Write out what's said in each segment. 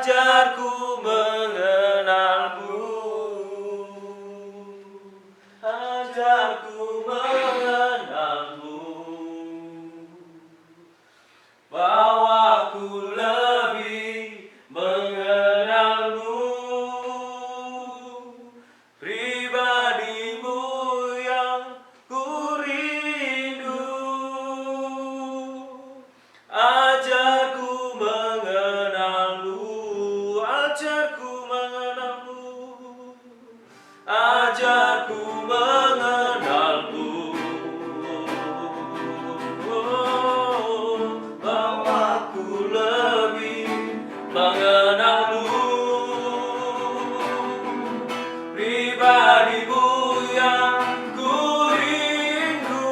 Ajarku mengenalmu, ajarku mengenalmu, bahwa ku lebih mengenalmu, pribadimu yang ku rindu. Ajarku mengenalmu, ajarku mengenalmu, ajarku mengenalmu, bahwa ku lebih mengenalmu, pribadimu yang ku rindu.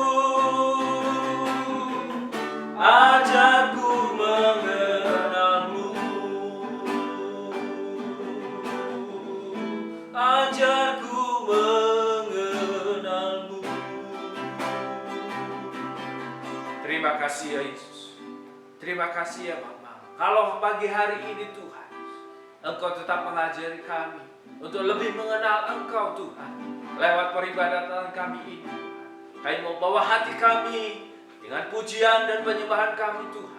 Ajarku mengenalmu, ajarku mengenalmu. Terima kasih ya Yesus, terima kasih ya Bapa. Kalau pagi hari ini Tuhan, Engkau tetap mengajari kami untuk lebih mengenal Engkau Tuhan, lewat peribadatan kami ini. Kami mau bawa hati kami dengan pujian dan penyembahan kami Tuhan.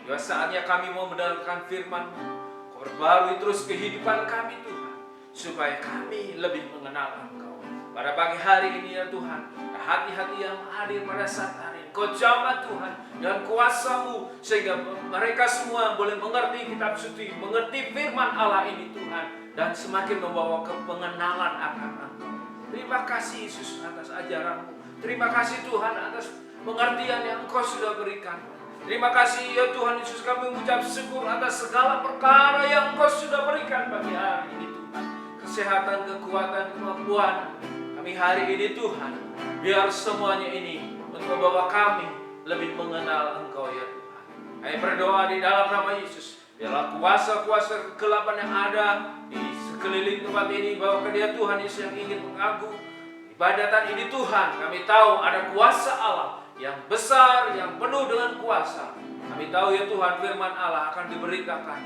Ya saatnya kami mau mendengarkan firman-Mu. Kau perbarui terus kehidupan kami Tuhan, supaya kami lebih mengenal Engkau. Pada pagi hari ini ya Tuhan, hati-hati yang hadir pada saat hari ini, Kau jamah Tuhan dan kuasa-Mu, sehingga mereka semua boleh mengerti kitab suci, mengerti firman Allah ini Tuhan, dan semakin membawa ke pengenalan akan Engkau. Terima kasih Yesus atas ajaran-Mu. Terima kasih Tuhan atas pengertian yang Engkau sudah berikan. Terima kasih ya Tuhan Yesus, kami mengucap syukur atas segala perkara yang Engkau sudah berikan bagi hari ini Tuhan. Kesehatan, kekuatan, kemampuan kami hari ini Tuhan. Biar semuanya ini untuk membawa kami lebih mengenal Engkau ya Tuhan. Kami berdoa di dalam nama Yesus. Biarlah kuasa-kuasa kegelapan yang ada di sekeliling tempat ini, bawa ke dia Tuhan Yesus yang ingin mengganggu ibadatan ini Tuhan. Kami tahu ada kuasa Allah yang besar, yang penuh dengan kuasa. Kami tahu ya Tuhan, firman Allah akan diberitakan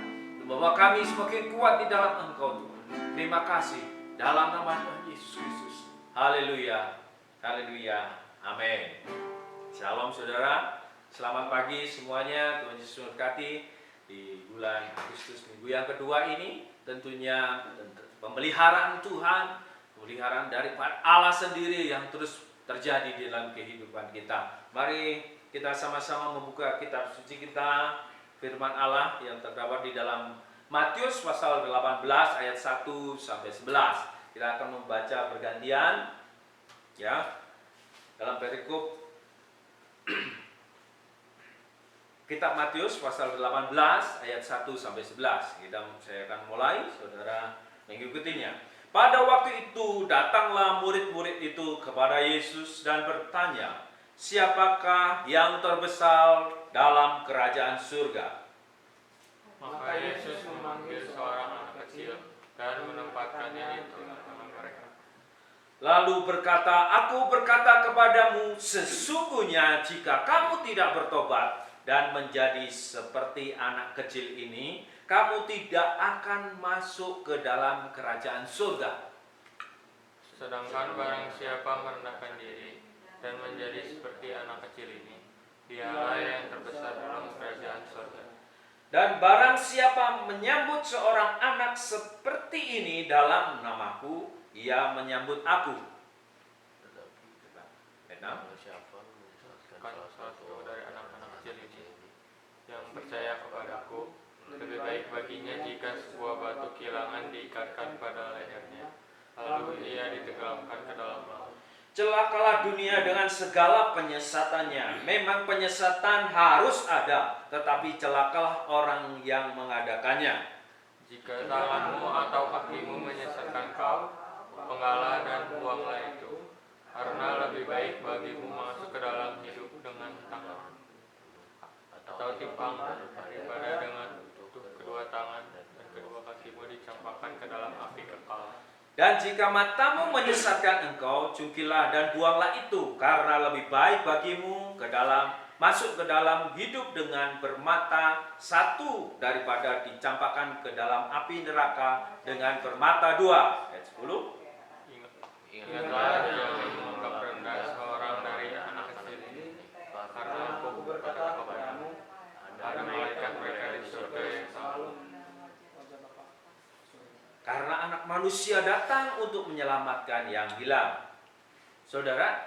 bahwa kami semakin kuat di dalam Engkau Tuhan. Terima kasih dalam nama Tuhan Yesus Kristus. Haleluya, haleluya, amin. Shalom saudara, selamat pagi semuanya. Tuhan Yesus memberkati di bulan Agustus minggu yang kedua ini. Tentunya pemeliharaan Tuhan, pemeliharaan dari Allah sendiri yang terus terjadi di dalam kehidupan kita. Mari kita sama-sama membuka kitab suci kita, firman Allah yang terdapat di dalam Matius pasal 18 ayat 1 sampai 11. Kita akan membaca bergantian ya. Dalam perikop kitab Matius pasal 18 ayat 1 sampai 11. Saya akan mulai, saudara mengikutinya. Pada waktu itu datanglah murid-murid itu kepada Yesus dan bertanya, "Siapakah yang terbesar dalam kerajaan surga?" Maka Yesus memanggil seorang anak kecil dan menempatkannya di tengah-tengah mereka. Lalu berkata, "Aku berkata kepadamu, sesungguhnya jika kamu tidak bertobat dan menjadi seperti anak kecil ini, kamu tidak akan masuk ke dalam kerajaan surga. Sedangkan barang siapa merendahkan diri dan menjadi seperti anak kecil ini, dialah yang terbesar dalam kerajaan surga. Dan barang siapa menyambut seorang anak seperti ini dalam namaku, ia menyambut aku." Kan satu dari anak-anak kecil ini yang percaya kepadaku, lebih baik baginya jika sebuah batu kilangan diikatkan pada lehernya, lalu ia ditenggelamkan ke dalam laut. Celakalah dunia dengan segala penyesatannya. Memang penyesatan harus ada, tetapi celakalah orang yang mengadakannya. Jika tanganmu atau kakimu menyesatkan kau, penggalah dan buanglah itu, karena lebih baik bagimu masuk ke dalam hidup dengan tangan atau timpang daripada dengan kedua tangan dan kedua kakimu dicampakkan ke dalam api kekal. Dan jika matamu menyesatkan engkau, cungkilah dan buanglah itu, karena lebih baik bagimu ke dalam masuk ke dalam hidup dengan bermata satu daripada dicampakkan ke dalam api neraka dengan bermata dua. Ayat 10. Ingatlah jangan menganggap rendah seorang dari anak kecil ini, karena aku berkata kepadamu, ada malaikat mereka di surga yang selalu. Karena anak manusia datang untuk menyelamatkan yang hilang. Saudara,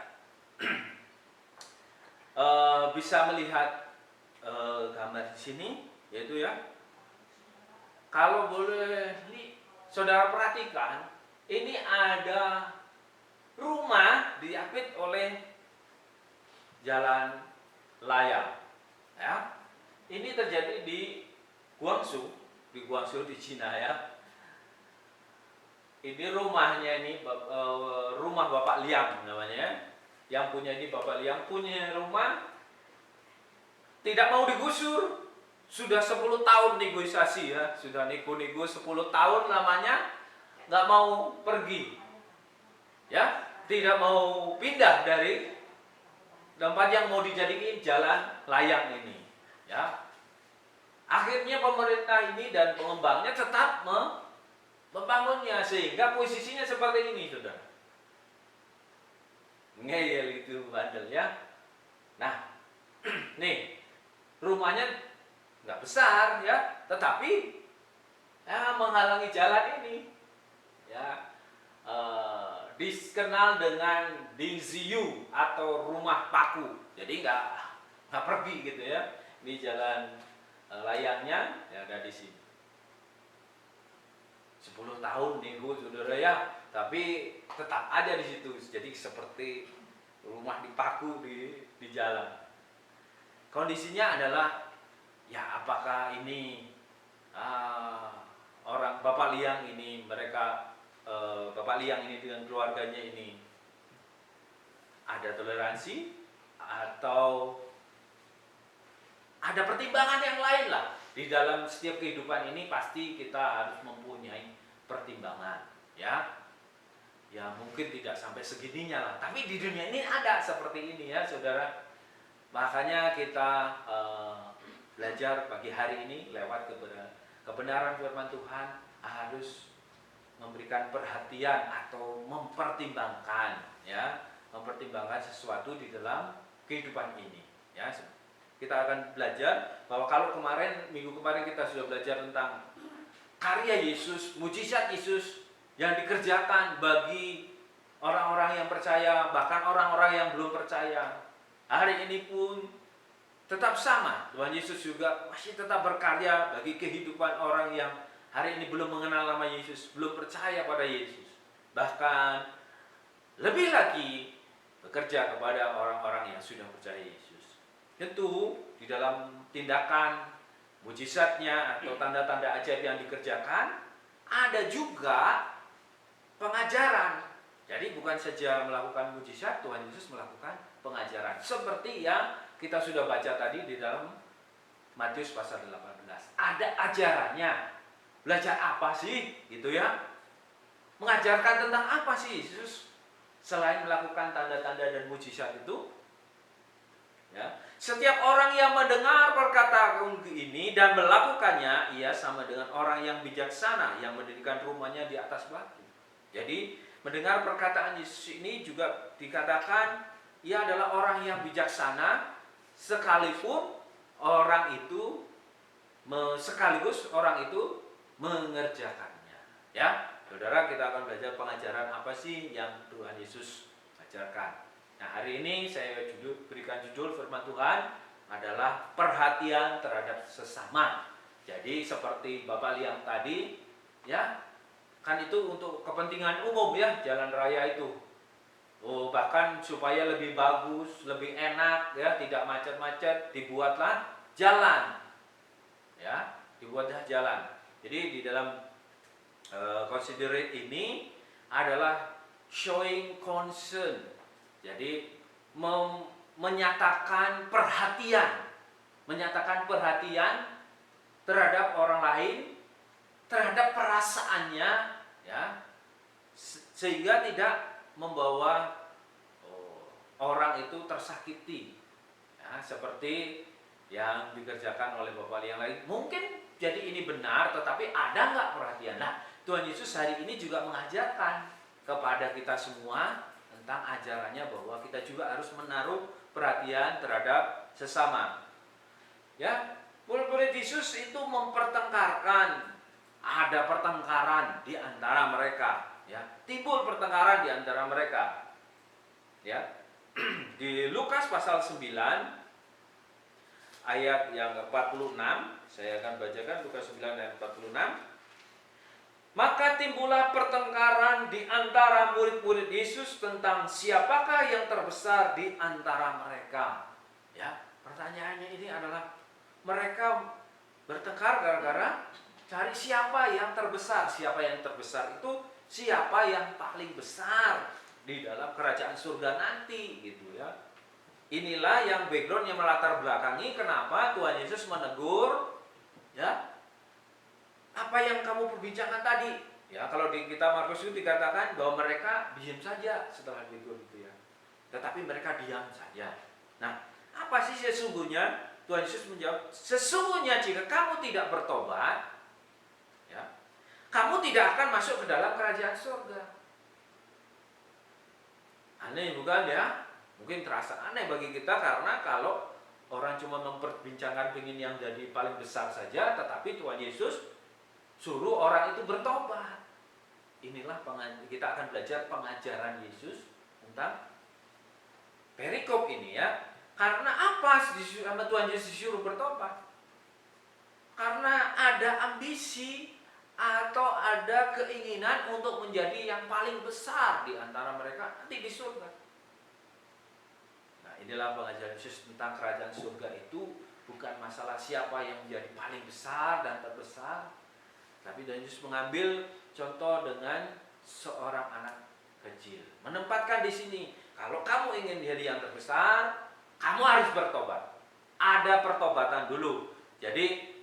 bisa melihat gambar di sini, yaitu ya, kalau boleh saudara perhatikan, ini ada rumah diapit oleh jalan layang. Ya, ini terjadi di Guangzhou di Cina ya. Ini rumahnya ini rumah Bapak Liang namanya. Yang punya ini Bapak Liang punya rumah tidak mau digusur. Sudah 10 tahun negosiasi ya, sudah nego-nego 10 tahun lamanya nggak mau pergi. Ya, tidak mau pindah dari tempat yang mau dijadikan jalan layang ini. Ya. Akhirnya pemerintah ini dan pengembangnya tetap membangunnya sehingga posisinya seperti ini, saudara. Ngeyel itu bandel ya. Nah, nih rumahnya nggak besar ya, tetapi ya menghalangi jalan ini. Ya, dikenal dengan Dingziyu atau rumah paku. Jadi nggak pergi gitu ya. Di jalan layangnya ya ada di sini. 10 tahun nego saudara ya, tapi tetap aja di situ. Jadi seperti rumah dipaku di jalan. Kondisinya adalah ya apakah ini orang Bapak Liang ini Bapak Liang ini dengan keluarganya ini ada toleransi atau ada pertimbangan yang lain lah. Di dalam setiap kehidupan ini pasti kita harus mempunyai pertimbangan, ya. Ya mungkin tidak sampai segininya lah, tapi di dunia ini ada seperti ini ya, saudara. Makanya kita belajar pagi hari ini lewat kebenaran firman Tuhan harus memberikan perhatian atau mempertimbangkan, ya, mempertimbangkan sesuatu di dalam kehidupan ini, ya. Kita akan belajar bahwa kalau minggu kemarin kita sudah belajar tentang karya Yesus, mujizat Yesus yang dikerjakan bagi orang-orang yang percaya, bahkan orang-orang yang belum percaya. Hari ini pun tetap sama, Tuhan Yesus juga masih tetap berkarya bagi kehidupan orang yang hari ini belum mengenal nama Yesus, belum percaya pada Yesus. Bahkan lebih lagi bekerja kepada orang-orang yang sudah percaya Yesus. Tentu di dalam tindakan mujizatnya atau tanda-tanda ajaib yang dikerjakan ada juga pengajaran. Jadi bukan saja melakukan mujizat, Tuhan Yesus melakukan pengajaran. Seperti yang kita sudah baca tadi di dalam Matius pasal 18. Ada ajarannya. Belajar apa sih? Gitu ya. Mengajarkan tentang apa sih Yesus? Selain melakukan tanda-tanda dan mujizat itu, ya, setiap orang yang mendengar perkataan ini dan melakukannya, ia sama dengan orang yang bijaksana yang mendirikan rumahnya di atas batu. Jadi mendengar perkataan Yesus ini juga dikatakan ia adalah orang yang bijaksana, sekalipun orang itu sekaligus orang itu mengerjakannya. Ya, saudara, kita akan belajar pengajaran apa sih yang Tuhan Yesus ajarkan. Nah, hari ini saya berikan judul firman Tuhan adalah perhatian terhadap sesama. Jadi seperti Bapak Liang tadi, ya, kan itu untuk kepentingan umum ya, jalan raya itu. Bahkan supaya lebih bagus, lebih enak ya, tidak macet-macet, dibuatlah jalan. Ya, dibuatlah jalan. Jadi di dalam considerate ini adalah showing concern. Jadi menyatakan perhatian terhadap orang lain, terhadap perasaannya, ya, sehingga tidak membawa orang itu tersakiti, ya. Ya, seperti yang dikerjakan oleh bapak yang lain. Mungkin jadi ini benar, tetapi ada nggak perhatian? Nah, Tuhan Yesus hari ini juga mengajarkan kepada kita semua tentang ajarannya bahwa kita juga harus menaruh perhatian terhadap sesama. Ya, murid-murid Yesus itu mempertengkarkan, ada pertengkaran di antara mereka. Ya, timbul pertengkaran di antara mereka. Ya, di Lukas pasal 9 ayat yang 46, saya akan bacakan Lukas 9 ayat 46. Maka timbullah pertengkaran di antara murid-murid Yesus tentang siapakah yang terbesar di antara mereka. Ya, pertanyaannya ini adalah mereka bertengkar gara-gara cari siapa yang terbesar. Siapa yang terbesar itu siapa yang paling besar di dalam kerajaan surga nanti, gitu ya. Inilah yang background yang melatar belakangi kenapa Tuhan Yesus menegur, ya, apa yang kamu perbincangkan tadi. Ya, kalau di kitab Markus itu dikatakan bahwa mereka diam saja setelah ditegur gitu ya. Tetapi mereka diam saja. Nah, apa sih sesungguhnya? Tuhan Yesus menjawab, sesungguhnya jika kamu tidak bertobat, ya, kamu tidak akan masuk ke dalam kerajaan surga. Aneh bukan ya? Mungkin terasa aneh bagi kita karena kalau orang cuma memperbincangkan ingin yang jadi paling besar saja, tetapi Tuhan Yesus suruh orang itu bertobat. Inilah kita akan belajar pengajaran Yesus tentang perikop ini ya. Karena apa sama Tuhan Yesus disuruh bertobat? Karena ada ambisi atau ada keinginan untuk menjadi yang paling besar di antara mereka nanti di surga. Nah, inilah pengajaran Yesus tentang kerajaan surga itu bukan masalah siapa yang menjadi paling besar dan terbesar, tapi Tuhan Yesus mengambil contoh dengan seorang anak kecil, menempatkan di sini, kalau kamu ingin jadi yang terbesar, kamu harus bertobat. Ada pertobatan dulu. Jadi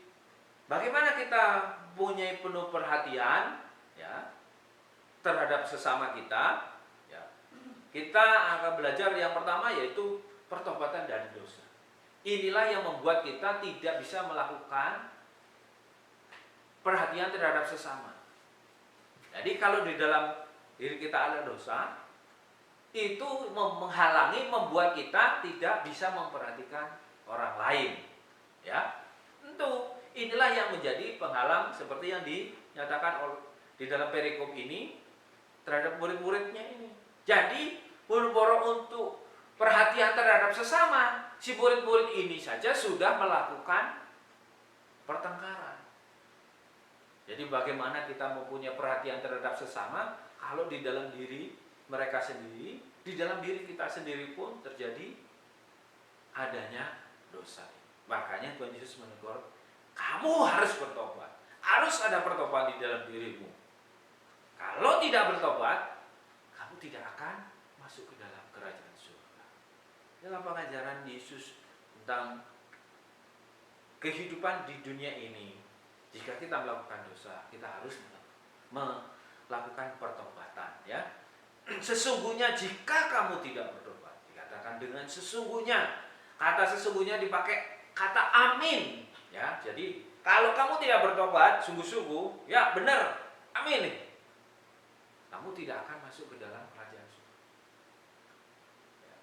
bagaimana kita punya penuh perhatian ya terhadap sesama kita? Ya, kita akan belajar yang pertama yaitu pertobatan dari dosa. Inilah yang membuat kita tidak bisa melakukan perhatian terhadap sesama. Jadi kalau di dalam diri kita ada dosa, itu menghalangi, membuat kita tidak bisa memperhatikan orang lain. Ya, tentu inilah yang menjadi penghalang seperti yang dinyatakan di dalam perikop ini terhadap murid-muridnya ini. Jadi buru-buru untuk perhatian terhadap sesama, si murid-murid ini saja sudah melakukan pertengkaran. Jadi bagaimana kita mempunyai perhatian terhadap sesama kalau di dalam diri mereka sendiri, di dalam diri kita sendiri pun terjadi adanya dosa. Makanya Tuhan Yesus menegur, kamu harus bertobat. Harus ada pertobatan di dalam dirimu. Kalau tidak bertobat, kamu tidak akan masuk ke dalam kerajaan surga. Dalam pengajaran Yesus tentang kehidupan di dunia ini, jika kita melakukan dosa, kita harus melakukan pertobatan, ya. Sesungguhnya jika kamu tidak bertobat, dikatakan dengan sesungguhnya. Kata sesungguhnya dipakai kata amin, ya. Jadi kalau kamu tidak bertobat sungguh-sungguh, ya benar, amin. Kamu tidak akan masuk ke dalam kerajaan surga. Ya.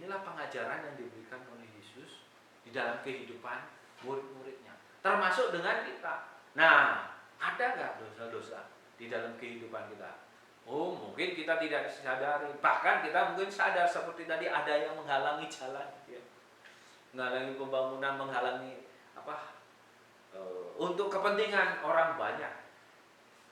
Inilah pengajaran yang diberikan oleh Yesus di dalam kehidupan murid-muridnya, termasuk dengan kita. Nah, ada nggak dosa-dosa di dalam kehidupan kita? Oh, mungkin kita tidak sadari. Bahkan kita mungkin sadar seperti tadi ada yang menghalangi jalan, ya. Menghalangi pembangunan, menghalangi untuk kepentingan orang banyak.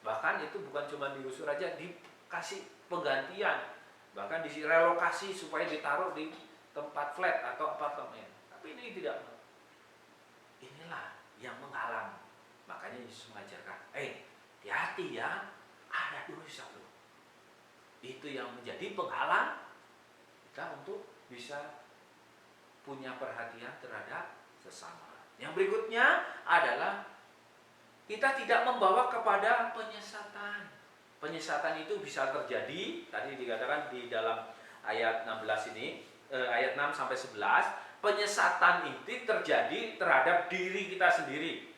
Bahkan itu bukan cuma digusur aja, dikasih penggantian, bahkan direlokasi supaya ditaruh di tempat flat atau apartemen. Tapi ini tidak. Inilah yang menghalang. Makanya Yesus mengajarkan, hati-hati ya, ada dosa loh. Itu yang menjadi penghalang kita untuk bisa punya perhatian terhadap sesama. Yang berikutnya adalah kita tidak membawa kepada penyesatan. Penyesatan itu bisa terjadi, tadi dikatakan di dalam ayat 16 ini, ayat 6 sampai 11, penyesatan itu terjadi terhadap diri kita sendiri.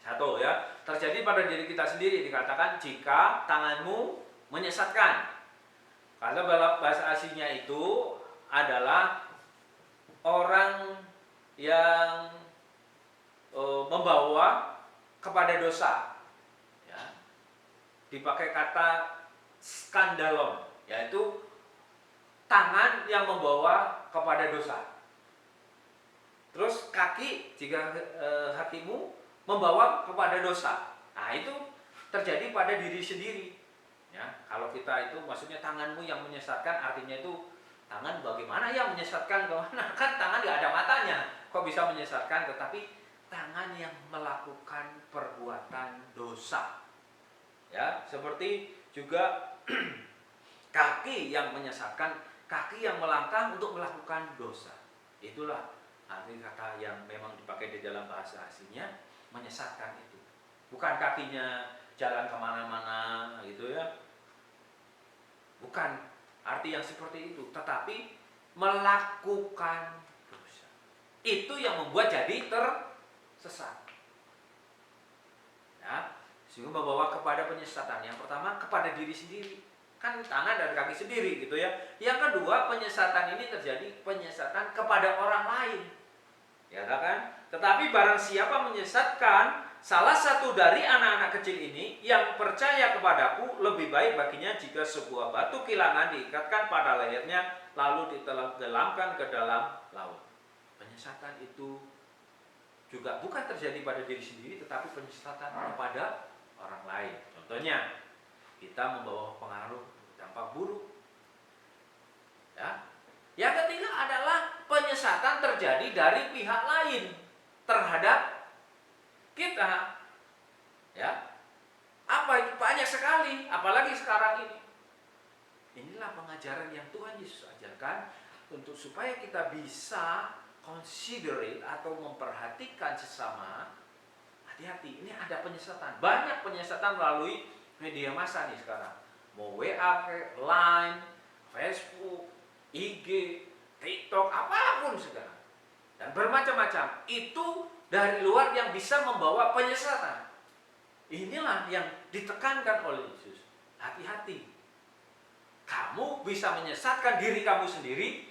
Satu ya, terjadi pada diri kita sendiri, dikatakan jika tanganmu menyesatkan. Kalau bahasa aslinya itu adalah orang yang membawa kepada dosa. Ya. Dipakai kata skandalon, yaitu tangan yang membawa kepada dosa. Terus kaki, jika kakimu membawa kepada dosa. Nah, itu terjadi pada diri sendiri. Ya, kalau kita itu maksudnya tanganmu yang menyesatkan, artinya itu tangan bagaimana ya menyesatkan kemana? Kan tangan nggak ada matanya, kok bisa menyesatkan? Tetapi tangan yang melakukan perbuatan dosa. Ya, seperti juga kaki yang menyesatkan, kaki yang melangkah untuk melakukan dosa. Itulah arti kata yang memang dipakai di dalam bahasa aslinya, menyesatkan itu. Bukan kakinya jalan kemana-mana gitu ya. Bukan arti yang seperti itu, tetapi melakukan dosa. Itu yang membuat jadi tersesat. Ya, sehingga membawa kepada penyesatan. Yang pertama kepada diri sendiri. Kan tangan dan kaki sendiri gitu ya. Yang kedua, penyesatan ini terjadi penyesatan kepada orang lain. Ya kan? Tetapi barang siapa menyesatkan salah satu dari anak-anak kecil ini yang percaya kepadaku, lebih baik baginya jika sebuah batu kilangan diikatkan pada lehernya lalu ditenggelamkan ke dalam laut. Penyesatan itu juga bukan terjadi pada diri sendiri, tetapi penyesatan kepada orang lain. Contohnya, kita membawa pengaruh dampak buruk. Ya. Yang ketiga adalah penyesatan terjadi dari pihak lain terhadap kita. Ya. Apa itu? Banyak sekali, apalagi sekarang ini. Inilah pengajaran yang Tuhan Yesus ajarkan untuk supaya kita bisa considerate atau memperhatikan sesama. Hati-hati, ini ada penyesatan. Banyak penyesatan melalui media massa nih sekarang. Mau WA, Line, Facebook, IG, TikTok, apapun sekarang. Dan bermacam-macam. Itu dari luar yang bisa membawa penyesatan. Inilah yang ditekankan oleh Yesus. Hati-hati. Kamu bisa menyesatkan diri kamu sendiri.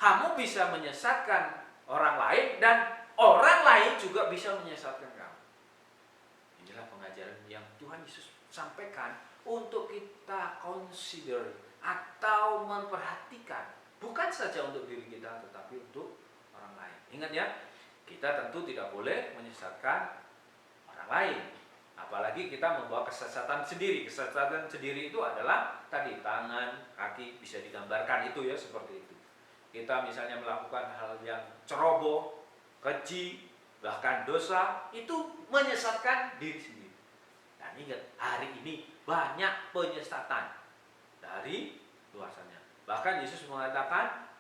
Kamu bisa menyesatkan orang lain. Dan orang lain juga bisa menyesatkan kamu. Inilah pengajaran yang Tuhan Yesus sampaikan untuk kita consider atau memperhatikan, bukan saja untuk diri kita tetapi untuk orang lain. Ingat ya, kita tentu tidak boleh menyesatkan orang lain, apalagi kita membawa kesesatan sendiri. Kesesatan sendiri itu adalah tadi tangan, kaki, bisa digambarkan itu ya, seperti itu. Kita misalnya melakukan hal yang ceroboh, keji, bahkan dosa, itu menyesatkan diri sendiri. Dan ingat, hari ini banyak penyesatan dari luar sana. Bahkan Yesus mengatakan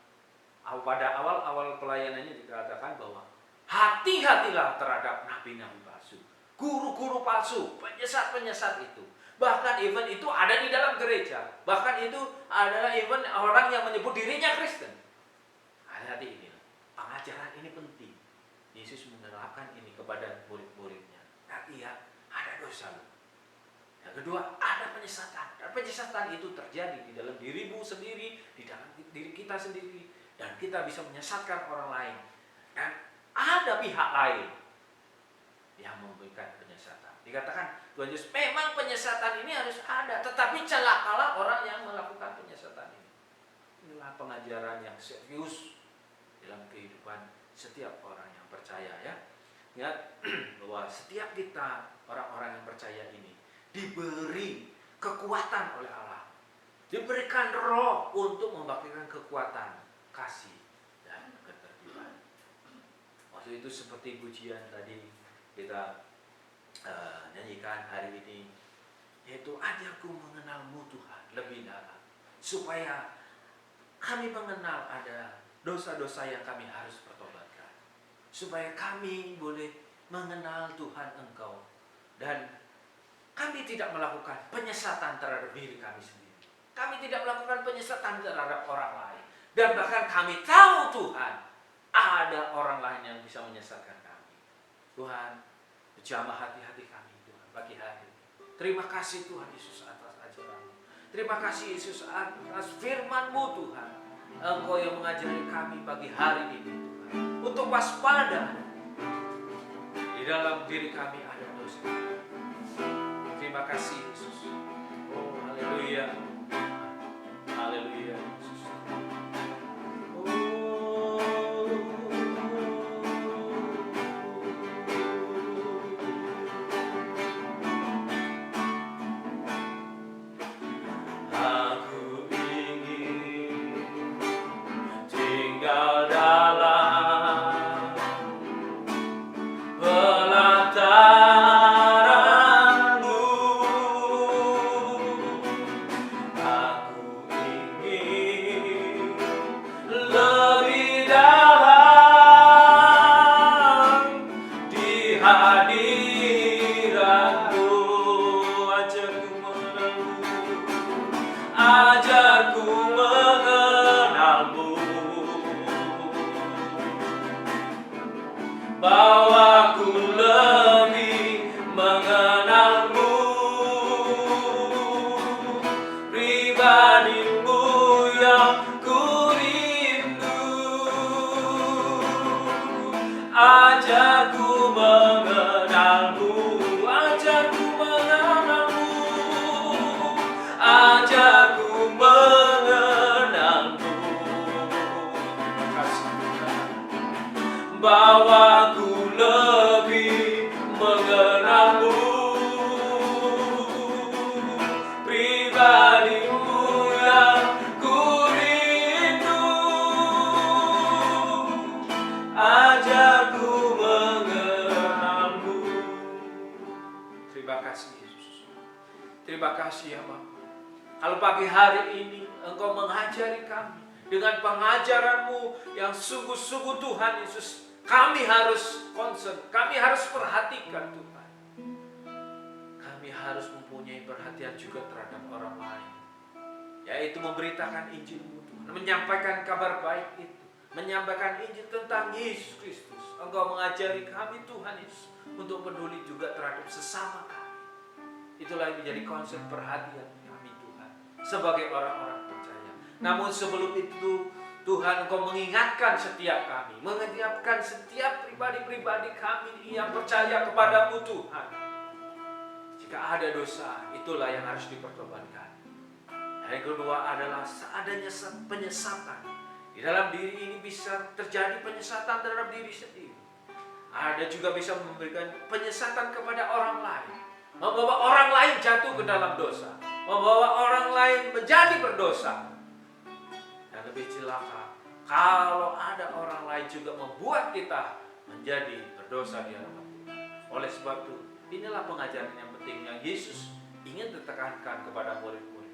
pada awal-awal pelayanannya dikatakan bahwa hati-hatilah terhadap nabi-nabi palsu, guru-guru palsu, penyesat-penyesat itu. Bahkan even itu ada di dalam gereja. Bahkan itu adalah even orang yang menyebut dirinya Kristen. Hati-hati ini. Pengajaran ini penting. Yesus menerapkan ini kepada murid-muridnya. Hati ya, ada dosa. Yang kedua, ada penyesatan. Dan penyesatan itu terjadi di dalam dirimu sendiri, di dalam diri kita sendiri. Dan kita bisa menyesatkan orang lain. Dan ada pihak lain yang memberikan penyesatan. Dikatakan Tuhan Yesus, memang penyesatan ini harus ada. Tetapi celakalah orang yang melakukan penyesatan ini. Inilah pengajaran yang serius dalam kehidupan setiap orang yang percaya ya. Ingat bahwa setiap kita, orang-orang yang percaya ini, diberi kekuatan oleh Allah, diberikan roh untuk membangkitkan kekuatan, kasih dan ketertiban. Maksud itu seperti pujian tadi kita nyanyikan hari ini, yaitu ajarku mengenalmu Tuhan lebih dalam, supaya kami mengenal ada dosa-dosa yang kami harus pertobatkan, supaya kami boleh mengenal Tuhan Engkau dan kami tidak melakukan penyesatan terhadap diri kami sendiri. Kami tidak melakukan penyesatan terhadap orang lain. Dan bahkan kami tahu Tuhan ada orang lain yang bisa menyesatkan kami. Tuhan, jamah hati-hati kami Tuhan pagi hari ini. Terima kasih Tuhan Yesus atas ajaran-Mu. Terima kasih Yesus atas firman-Mu Tuhan. Engkau yang mengajari kami pagi hari ini Tuhan, untuk waspada di dalam diri kami ada dosa. Terima kasih Yesus. Oh haleluya. Haleluya Yesus. Aku ingin tinggal dalam pelataran-Mu. Aku ingin lebih dalam di hadirat-Mu. Ajarku mengenal-Mu, bawaku lebih mengenal-Mu, pribadi-Mu yang ku rindu. Ajarku mengenal-Mu, ajarku mengenal-Mu, ajarku mengenal-Mu. Bawaku lebih mengenal-Mu, pribadi-Mu yang ku rindu. Ajarku mengenal-Mu. Terima kasih Yesus. Terima kasih ya Bapa. Kalau pagi hari ini Engkau mengajari kami dengan pengajaran-Mu yang sungguh-sungguh Tuhan Yesus, kami harus concern, kami harus perhatikan Tuhan. Kami harus mempunyai perhatian juga terhadap orang lain, yaitu memberitakan Injil-Mu Tuhan, menyampaikan kabar baik itu, menyampaikan Injil tentang Yesus Kristus. Engkau mengajari kami Tuhan Yesus untuk peduli juga terhadap sesama kami. Itulah yang menjadi konsep perhatian kami Tuhan sebagai orang-orang percaya. Namun sebelum itu Tuhan Engkau mengingatkan setiap kami, mengingatkan setiap pribadi-pribadi kami yang percaya kepada-Mu Tuhan. Jika ada dosa, itulah yang harus dipertobatkan. Yang kedua adalah seadanya penyesatan. Di dalam diri ini bisa terjadi penyesatan terhadap diri sendiri. Ada juga bisa memberikan penyesatan kepada orang lain, membawa orang lain jatuh ke dalam dosa, membawa orang lain menjadi berdosa. Dan lebih celaka kalau ada orang lain juga membuat kita menjadi berdosa di hadapan Tuhan. Oleh sebab itu, inilah pengajaran yang penting yang Yesus ingin ditekankan kepada murid-murid.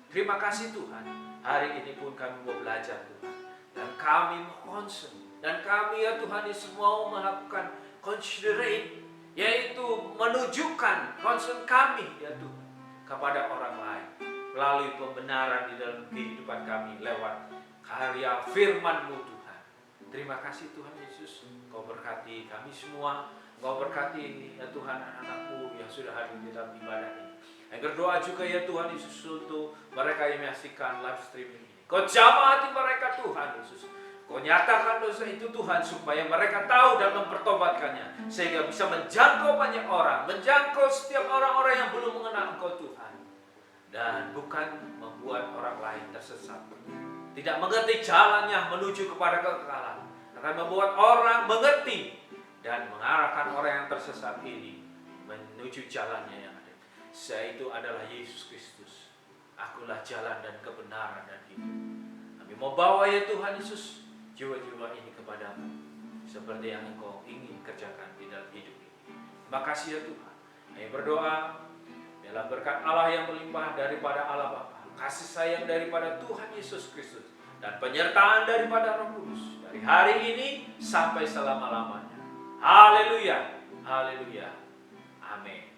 Terima kasih Tuhan, hari ini pun kami mau belajar Tuhan, dan kami mau concern, dan kami ya Tuhan Yesus mau melakukan considerate, yaitu menunjukkan concern kami ya Tuhan kepada orang lain melalui pembenaran di dalam kehidupan kami lewat karya firman-Mu Tuhan. Terima kasih Tuhan Yesus, Kau berkati kami semua, Kau berkati ya Tuhan anak-anak-Mu yang sudah hadir di dalam ibadah ini. Yang berdoa juga ya Tuhan Yesus untuk mereka yang menyaksikan live streaming ini. Kau jamah hati mereka Tuhan Yesus. Kau nyatakan dosa itu Tuhan supaya mereka tahu dan mempertobatkannya, sehingga bisa menjangkau banyak orang, menjangkau setiap orang-orang yang belum mengenal Engkau Tuhan, dan bukan membuat orang lain tersesat, tidak mengerti jalannya menuju kepada kekekalan, akan membuat orang mengerti dan mengarahkan orang yang tersesat ini menuju jalannya yang ada. Saya itu adalah Yesus Kristus. Akulah jalan dan kebenaran dan hidup. Kami mau bawa ya Tuhan Yesus jiwa-jiwa ini kepadamu, seperti yang Engkau ingin kerjakan di dalam hidup ini. Terima kasih ya Tuhan. Kami berdoa dalam berkat Allah yang melimpah daripada Allah Bapa, kasih sayang daripada Tuhan Yesus Kristus, dan penyertaan daripada Roh Kudus dari hari ini sampai selama-lamanya. Haleluya, haleluya, amin.